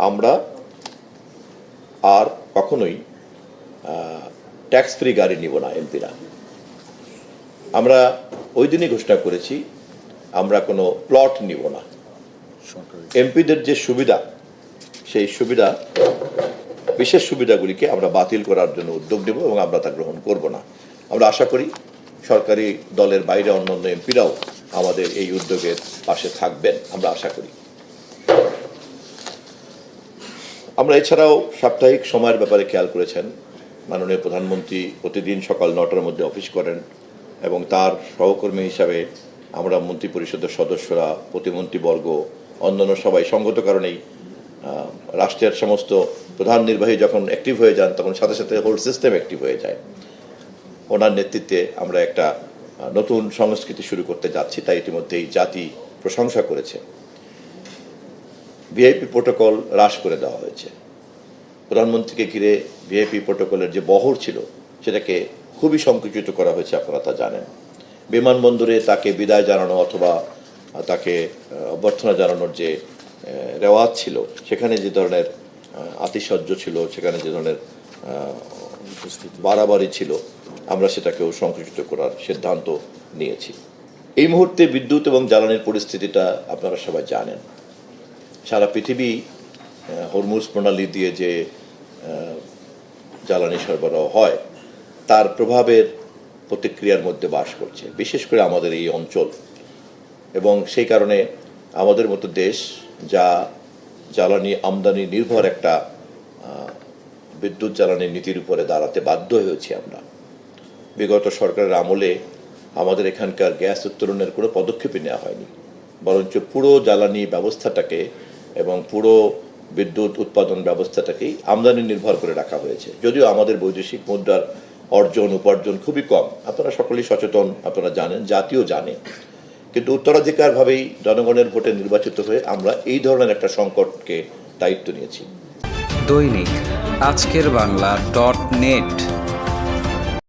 আমরা আর কখনোই tax free গাড়ি নিব না এমপিরা। আমরা ওই দিনই ঘোষণা করেছি আমরা কোনো প্লট নিব না। এমপিদের যে সুবিধা, সেই সুবিধা, বিশেষ সুবিধাগুলিকে আমরা বাতিল করার জন্য উদ্যোগ নেব এবং আমরা তা গ্রহণ করব না। আমরা আশা করি সরকারি দলের বাইরে অন্যান্য এমপিরাও আমাদের এই উদ্যোগের পাশে থাকবেন, আমরা আশা করি। আমরা এছাড়াও সাপ্তাহিক সময়ের ব্যাপারে খেয়াল করেছেন, মাননীয় প্রধানমন্ত্রী প্রতিদিন সকাল 9টার মধ্যে অফিস করেন এবং তার সহকর্মী হিসাবে আমরা মন্ত্রী পরিষদের সদস্যরা, প্রতিমন্ত্রীবর্গ, অন্যান্য সবাই সঙ্গত কারণেই রাষ্ট্রের সমস্ত প্রধান নির্বাহী যখন অ্যাক্টিভ হয়ে যান তখন সাথে সাথে হোল সিস্টেম অ্যাক্টিভ হয়ে যায়। ওনার নেতৃত্বে আমরা একটা নতুন সংস্কৃতি শুরু করতে যাচ্ছি, তাই ইতিমধ্যেই জাতি প্রশংসা করেছে। ভিআইপি প্রোটোকল হ্রাস করে দেওয়া হয়েছে। প্রধানমন্ত্রীকে ঘিরে ভিআইপি প্রোটোকলের যে বহর ছিল সেটাকে খুবই সংকুচিত করা হয়েছে, আপনারা তা জানেন। বিমানবন্দরে তাকে বিদায় জানানো অথবা তাকে অভ্যর্থনা জানানোর যে রেওয়াজ ছিল, সেখানে যে ধরনের আতিশয্য ছিল, সেখানে যে ধরনের বাড়াবাড়ি ছিল, আমরা সেটাকেও সংকুচিত করার সিদ্ধান্ত নিয়েছি। এই মুহূর্তে বিদ্যুৎ এবং জ্বালানির পরিস্থিতিটা আপনারা সবাই জানেন। সারা পৃথিবী হরমুজ প্রণালী দিয়ে যে জ্বালানি সরবরাহ হয় তার প্রভাবের প্রতিক্রিয়ার মধ্যে বাস করছে, বিশেষ করে আমাদের এই অঞ্চল। এবং সেই কারণে আমাদের মতো দেশ, যা জ্বালানি আমদানি নির্ভর একটা বিদ্যুৎ জ্বালানি নীতির উপরে দাঁড়াতে বাধ্য হয়েছি আমরা। বিগত সরকারের আমলে আমাদের এখানকার গ্যাস উত্তোলনের কোনো পদক্ষেপই নেওয়া হয়নি, বরঞ্চ পুরো জ্বালানি ব্যবস্থাটাকে এবং পুরো বিদ্যুৎ উৎপাদন ব্যবস্থাটাকেই আমদানি নির্ভর করে রাখা হয়েছে। যদিও আমাদের বৈদেশিক মুদ্রার অর্জন উপার্জন খুবই কম, আপনারা সকলেই সচেতন, আপনারা জানেন, জাতিও জানে। কিন্তু উত্তরাধিকারভাবেই জনগণের ভোটে নির্বাচিত হয়ে আমরা এই ধরনের একটা সংকটকে দায়িত্ব নিয়েছি। দৈনিক আজকের বাংলা .net